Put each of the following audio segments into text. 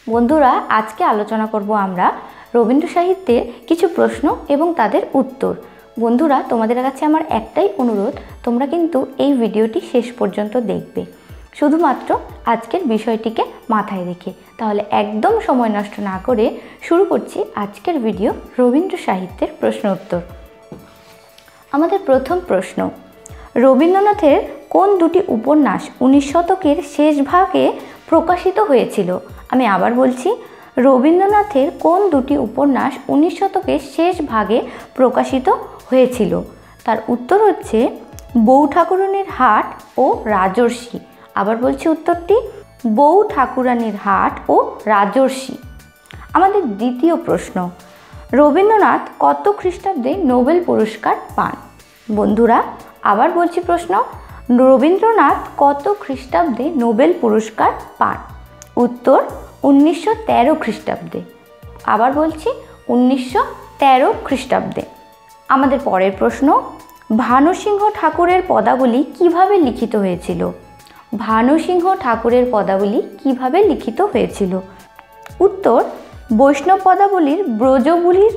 বন্ধুরা, আজকে আলোচনা করব আমরা রবীন্দ্র সাহিত্যের কিছু প্রশ্ন এবং তাদের উত্তর। বন্ধুরা, তোমাদের কাছে আমার একটাই অনুরোধ, তোমরা কিন্তু এই ভিডিওটি শেষ পর্যন্ত দেখবে, শুধুমাত্র আজকের বিষয়টিকে মাথায় রেখে। তাহলে একদম সময় নষ্ট না করে শুরু করছি আজকের ভিডিও, রবীন্দ্র সাহিত্যের প্রশ্ন উত্তর। আমাদের প্রথম প্রশ্ন, রবীন্দ্রনাথের কোন দুটি উপন্যাস 19 শতকের শেষ ভাগে প্রকাশিত হয়েছিল? আমি আবার বলছি, রবীন্দ্রনাথের কোন দুটি উপন্যাস 19 শতকের শেষ ভাগে প্রকাশিত হয়েছিল? তার উত্তর হচ্ছে বউ ঠাকুরানীর হাট ও রাজর্ষি। আবার বলছি উত্তরটি, বউ ঠাকুরানীর হাট ও রাজর্ষি। আমাদের দ্বিতীয় প্রশ্ন, রবীন্দ্রনাথ কত খ্রিস্টাব্দে নোবেল পুরস্কার পান? বন্ধুরা, আবার বলছি প্রশ্ন, রবীন্দ্রনাথ কত খ্রিস্টাব্দে নোবেল পুরস্কার পান? উত্তর 1913 খ্রিস্টাব্দে। আবার বলছি 1913 খ্রিস্টাব্দে। আমাদের পরের প্রশ্ন, ভানুসিংহ ঠাকুরের পদাবলী কিভাবে লিখিত হয়েছিল? ভানুসিংহ ঠাকুরের পদাবলী কিভাবে লিখিত হয়েছিল? উত্তর বৈষ্ণব পদাবলীর ব্রজবুলির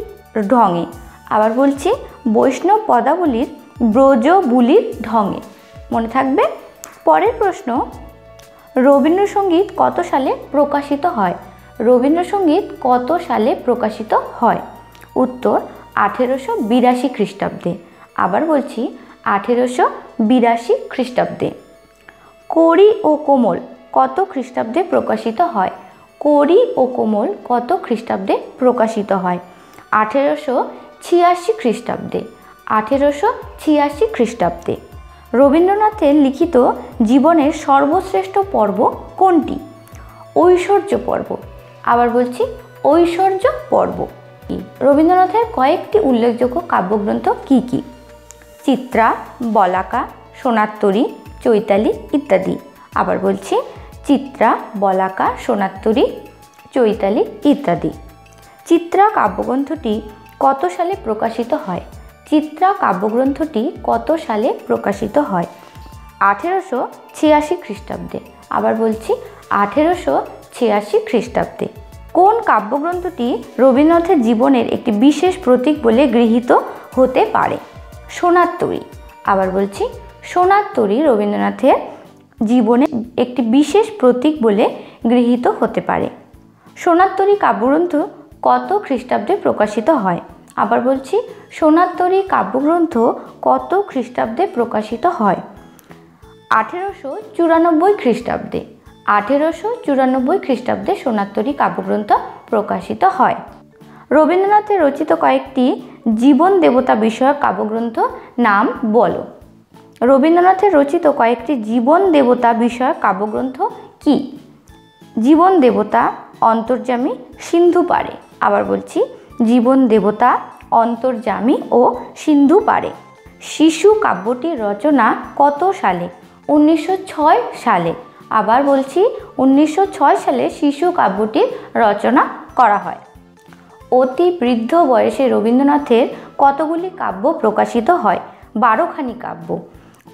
ঢঙে। আবার বলছি, বৈষ্ণব পদাবলীর ব্রজবুলির ঢঙে। মনে থাকবে। পরের প্রশ্ন, রবীন্দ্রসঙ্গীত কত সালে প্রকাশিত হয়? রবীন্দ্রসঙ্গীত কত সালে প্রকাশিত হয়? উত্তর 1882 খ্রিস্টাব্দে। আবার বলছি 1882 খ্রিস্টাব্দে। কড়ি ও কোমল কত খ্রিস্টাব্দে প্রকাশিত হয়? কড়ি ও কোমল কত খ্রিস্টাব্দে প্রকাশিত হয়? 1886 খ্রিস্টাব্দে। 1886 খ্রিস্টাব্দে। রবীন্দ্রনাথের লিখিত জীবনের সর্বশ্রেষ্ঠ পর্ব কোনটি? ঐশ্বর্য পর্ব। আবার বলছি ঐশ্বর্য পর্ব। রবীন্দ্রনাথের কয়েকটি উল্লেখযোগ্য কাব্যগ্রন্থ কি কি? চিত্রা, বলাকা, সোনারতরী, চৈতালি ইত্যাদি। আবার বলছি, চিত্রা, বলাকা, সোনারতরী, চৈতালি ইত্যাদি। চিত্রা কাব্যগ্রন্থটি কত সালে প্রকাশিত হয়? চিত্রা কাব্যগ্রন্থটি কত সালে প্রকাশিত হয়? 1886 খ্রিস্টাব্দে। আবার বলছি 1886 খ্রিস্টাব্দে। কোন কাব্যগ্রন্থটি রবীন্দ্রনাথের জীবনের একটি বিশেষ প্রতীক বলে গৃহীত হতে পারে? সোনারতরী। আবার বলছি, সোনারতরী রবীন্দ্রনাথের জীবনে একটি বিশেষ প্রতীক বলে গৃহীত হতে পারে। সোনারতরী কাব্যগ্রন্থ কত খ্রিস্টাব্দে প্রকাশিত হয়? আবার বলছি, সোনারতরী কাব্যগ্রন্থ কত খ্রিস্টাব্দে প্রকাশিত হয়? 1894 খ্রিস্টাব্দে। 1894 খ্রিস্টাব্দে সোনারতরী কাব্যগ্রন্থ প্রকাশিত হয়। রবীন্দ্রনাথের রচিত কয়েকটি জীবন দেবতা বিষয়ক কাব্যগ্রন্থ নাম বলো। রবীন্দ্রনাথের রচিত কয়েকটি জীবন দেবতা বিষয়ক কাব্যগ্রন্থ কি? জীবন দেবতা, অন্তর্যামী, সিন্ধু পারে। আবার বলছি, জীবন দেবতা, অন্তর্যামী ও সিন্ধু পারে। শিশু কাব্যটির রচনা কত সালে? 1906 সালে। আবার বলছি 1906 সালে শিশু কাব্যটির রচনা করা হয়। অতি বৃদ্ধ বয়সে রবীন্দ্রনাথের কতগুলি কাব্য প্রকাশিত হয়? 12খানি কাব্য।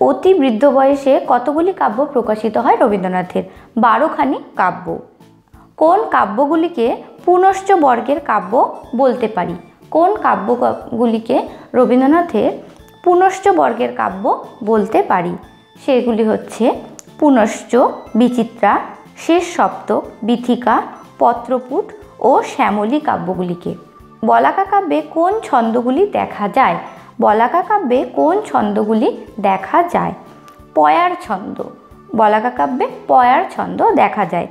অতি বৃদ্ধ বয়সে কতগুলি কাব্য প্রকাশিত হয় রবীন্দ্রনাথের? 12খানি কাব্য। কোন কাব্যগুলিকে পুনশ্চ বর্গের কাব্য বলতে পারি? কোন কাব্যগুলিকে রবীন্দ্রনাথের পুনশ্চ বর্গের কাব্য বলতে পারি? সেগুলি হচ্ছে পুনশ্চ, বিচিত্রা, শেষ সপ্তক, বীথিকা, পত্রপুট ও শ্যামলী কাব্যগুলিকে। বলাকা কাব্যে কোন ছন্দগুলি দেখা যায়? বলাকা কাব্যে কোন ছন্দগুলি দেখা যায়? পয়ার ছন্দ। বলাকা কাব্যে পয়ার ছন্দ দেখা যায়।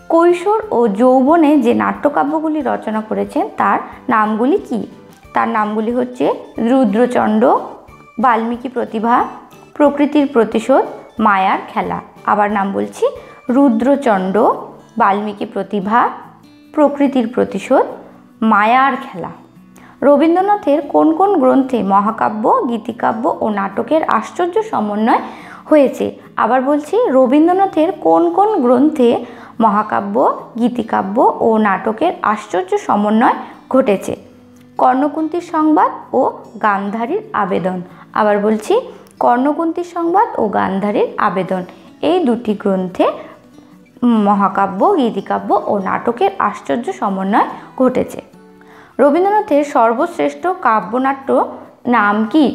কৈশোর ও যৌবনে যে নাট্যকাব্যগুলি রচনা করেছেন তার নামগুলি কি? তার নামগুলি হচ্ছে রুদ্রচণ্ড, বাল্মীকি প্রতিভা, প্রকৃতির প্রতিশোধ, মায়ার খেলা। আবার নাম বলছি, রুদ্রচণ্ড, বাল্মীকি প্রতিভা, প্রকৃতির প্রতিশোধ, মায়ার খেলা। রবীন্দ্রনাথের কোন কোন গ্রন্থে মহাকাব্য, গীতিকাব্য ও নাটকের আশ্চর্য সমন্বয় হয়েছে? আবার বলছি, রবীন্দ্রনাথের কোন কোন গ্রন্থে মহাকাব্য, গীতিকাব্য ও নাটকের আশ্চর্য সমন্বয় ঘটেছে? কর্ণকুন্তীর সংবাদ ও গান্ধারীর আবেদন। আবার বলছি, কর্ণকুন্তীর সংবাদ ও গান্ধারীর আবেদন। এই দুটি গ্রন্থে মহাকাব্য, গীতিকাব্য ও নাটকের আশ্চর্য সমন্বয় ঘটেছে। রবীন্দ্রনাথের সর্বশ্রেষ্ঠ কাব্যনাট্য নাম কি?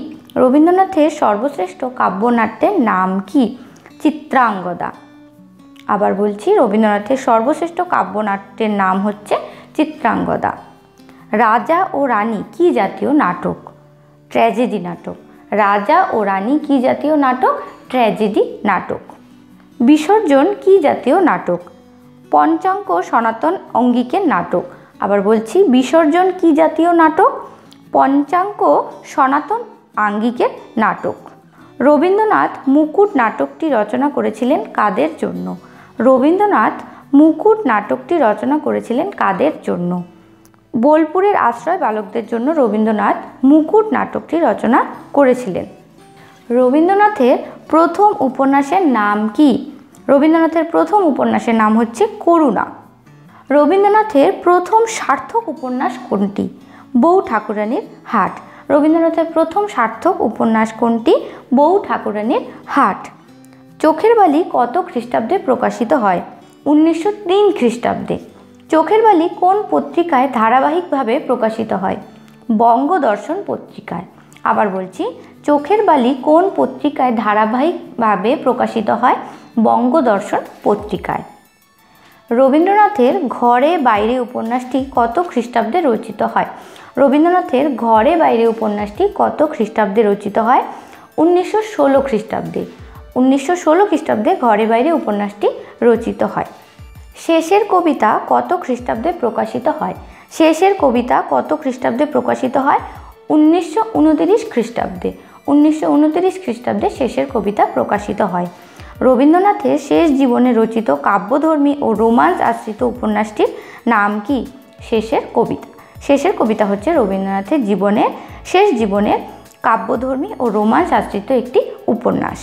রবীন্দ্রনাথের সর্বশ্রেষ্ঠ কাব্যনাট্যের নাম কি? চিত্রাঙ্গদা। আবার বলছি, রবীন্দ্রনাথের সর্বশ্রেষ্ঠ কাব্যনাট্যের নাম হচ্ছে চিত্রাঙ্গদা। রাজা ও রানী কি জাতীয় নাটক? ট্র্যাজেডি নাটক। রাজা ও রানী কি জাতীয় নাটক? ট্র্যাজেডি নাটক। বিসর্জন কি জাতীয় নাটক? পঞ্চাঙ্গ সনাতন অঙ্গিকের নাটক। আবার বলছি, বিসর্জন কি জাতীয় নাটক? পঞ্চাঙ্গ সনাতন আঙ্গিকের নাটক। রবীন্দ্রনাথ মুকুট নাটকটি রচনা করেছিলেন কাদের জন্য? রবীন্দ্রনাথ মুকুট নাটকটি রচনা করেছিলেন কাদের জন্য? বোলপুরের আশ্রয় বালকদের জন্য রবীন্দ্রনাথ মুকুট নাটকটি রচনা করেছিলেন। রবীন্দ্রনাথের প্রথম উপন্যাসের নাম কি? রবীন্দ্রনাথের প্রথম উপন্যাসের নাম হচ্ছে করুণা। রবীন্দ্রনাথের প্রথম সার্থক উপন্যাস কোনটি? বউ ঠাকুরানীর হাট। রবীন্দ্রনাথের প্রথম সার্থক উপন্যাস কোনটি? বউ ঠাকুরানীর হাট। চোখের বালি কত খ্রিস্টাব্দে প্রকাশিত হয়? 1903 খ্রিস্টাব্দে। চোখের বালি কোন পত্রিকায় ধারাবাহিকভাবে প্রকাশিত হয়? বঙ্গদর্শন পত্রিকায়। আবার বলছি, চোখের বালি কোন পত্রিকায় ধারাবাহিকভাবে প্রকাশিত হয়? বঙ্গদর্শন পত্রিকায়। রবীন্দ্রনাথের ঘরে বাইরে উপন্যাসটি কত খ্রিস্টাব্দে রচিত হয়? রবীন্দ্রনাথের ঘরে বাইরে উপন্যাসটি কত খ্রিস্টাব্দে রচিত হয়? 1916 খ্রিস্টাব্দে। 1916 খ্রিস্টাব্দে ঘরে বাইরে উপন্যাসটি রচিত হয়। শেষের কবিতা কত খ্রিস্টাব্দে প্রকাশিত হয়? শেষের কবিতা কত খ্রিস্টাব্দে প্রকাশিত হয়? 1929 খ্রিস্টাব্দে। 1929 খ্রিস্টাব্দে শেষের কবিতা প্রকাশিত হয়। রবীন্দ্রনাথের শেষ জীবনে রচিত কাব্যধর্মী ও রোমান্স আশ্রিত উপন্যাসটির নাম কি? শেষের কবিতা। শেষের কবিতা হচ্ছে রবীন্দ্রনাথের শেষ জীবনের কাব্যধর্মী ও রোমান্স আশ্রিত একটি উপন্যাস।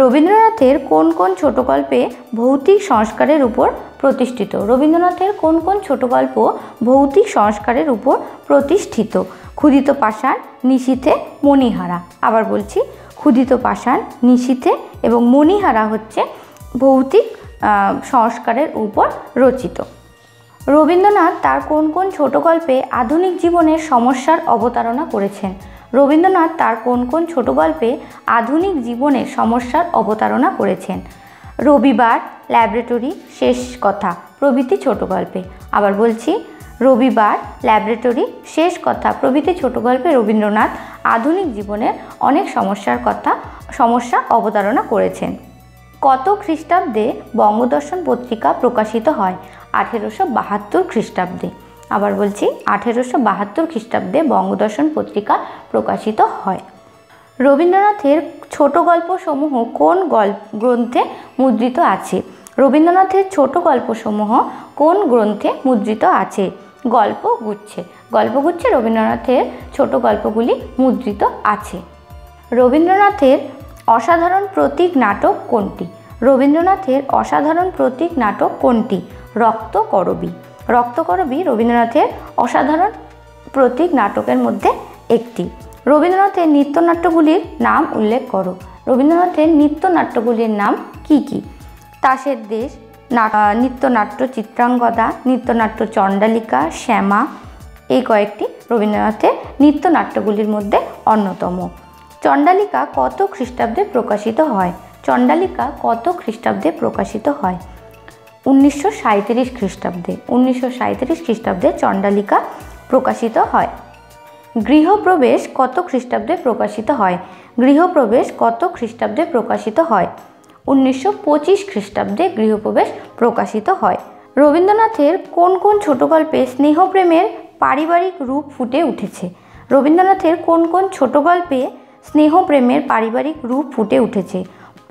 রবীন্দ্রনাথের কোন কোন ছোট গল্পে ভৌতিক সংস্কারের উপর প্রতিষ্ঠিত? রবীন্দ্রনাথের কোন কোন ছোট গল্প ভৌতিক সংস্কারের উপর প্রতিষ্ঠিত? ক্ষুধিত পাষাণ, নিশীথে, মণিহারা। আবার বলছি, ক্ষুধিত পাষাণ, নিশীথে এবং মণিহারা হচ্ছে ভৌতিক সংস্কারের উপর রচিত। রবীন্দ্রনাথ তার কোন কোন ছোট গল্পে আধুনিক জীবনের সমস্যার অবতারণা করেছেন? রবীন্দ্রনাথ তার কোন কোন ছোট গল্পে আধুনিক জীবনের সমস্যার অবতারণা করেছেন? রবিবার, ল্যাবরেটরি, শেষ কথা প্রভৃতি ছোট গল্পে। আবার বলছি, রবিবার, ল্যাবরেটরি, শেষ কথা প্রভৃতি ছোট গল্পে রবীন্দ্রনাথ আধুনিক জীবনের অনেক সমস্যা অবতারণা করেছেন। কত খ্রিস্টাব্দে বঙ্গদর্শন পত্রিকা প্রকাশিত হয়? 1872 খ্রিস্টাব্দে। আবার বলছি, 1872 খ্রিস্টাব্দে বঙ্গদর্শন পত্রিকা প্রকাশিত হয়। রবীন্দ্রনাথের ছোট গল্পসমূহ কোন গ্রন্থে মুদ্রিত আছে? রবীন্দ্রনাথের ছোট গল্পসমূহ কোন গ্রন্থে মুদ্রিত আছে? গল্পগুচ্ছে। গল্পগুচ্ছে রবীন্দ্রনাথের ছোট গল্পগুলি মুদ্রিত আছে। রবীন্দ্রনাথের অসাধারণ প্রতীক নাটক কোনটি? রবীন্দ্রনাথের অসাধারণ প্রতীক নাটক কোনটি? রক্তকরবী। রক্তকরবী রবীন্দ্রনাথের অসাধারণ প্রতীক নাটকের মধ্যে একটি। রবীন্দ্রনাথের নৃত্যনাট্যগুলির নাম উল্লেখ করো। রবীন্দ্রনাথের নৃত্যনাট্যগুলির নাম কি কি? তাসের দেশ, নৃত্যনাট্য চিত্রাঙ্গদা, নৃত্যনাট্য চণ্ডালিকা, শ্যামা, এই কয়েকটি রবীন্দ্রনাথের নৃত্যনাট্যগুলির মধ্যে অন্যতম। চণ্ডালিকা কত খ্রিস্টাব্দে প্রকাশিত হয়? চণ্ডালিকা কত খ্রিস্টাব্দে প্রকাশিত হয়? 1937 খ্রিস্টাব্দে। 1937 খ্রিস্টাব্দে চণ্ডালিকা প্রকাশিত হয়। গৃহপ্রবেশ কত খ্রিস্টাব্দে প্রকাশিত হয়? গৃহপ্রবেশ কত খ্রিস্টাব্দে প্রকাশিত হয়? 1925 খ্রিস্টাব্দে গৃহপ্রবেশ প্রকাশিত হয়। রবীন্দ্রনাথের কোন কোন ছোট গল্পে স্নেহপ্রেমের পারিবারিক রূপ ফুটে উঠেছে? রবীন্দ্রনাথের কোন কোন ছোট গল্পে স্নেহপ্রেমের পারিবারিক রূপ ফুটে উঠেছে?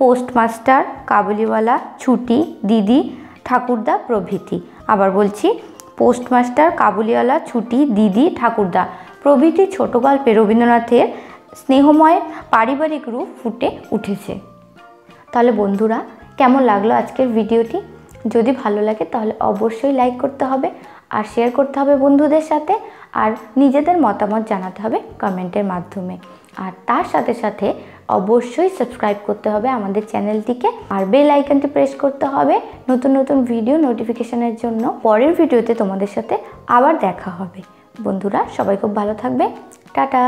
পোস্টমাস্টার, কাবুলিওয়ালা, ছুটি, দিদি, ঠাকুরদা প্রভৃতি। আবার বলছি, পোস্টমাস্টার, কাবুলিওয়ালা, ছুটি, দিদি, ঠাকুরদা প্রভৃতি ছোট গল্পে রবীন্দ্রনাথের স্নেহময় পারিবারিক রূপ ফুটে উঠেছে। তাহলে বন্ধুরা, কেমন লাগলো আজকের ভিডিওটি? যদি ভালো লাগে তাহলে অবশ্যই লাইক করতে হবে আর শেয়ার করতে হবে বন্ধুদের সাথে, আর নিজেদের মতামত জানাতে হবে কমেন্টের মাধ্যমে। আর তার সাথে সাথে অবশ্যই সাবস্ক্রাইব করতে হবে আমাদের চ্যানেলটিকে, আর বেল আইকনটি প্রেস করতে হবে নতুন নতুন ভিডিও নোটিফিকেশনের জন্য। পরের ভিডিওতে তোমাদের সাথে আবার দেখা হবে। বন্ধুরা, সবাই খুব ভালো থাকবে। টাটা।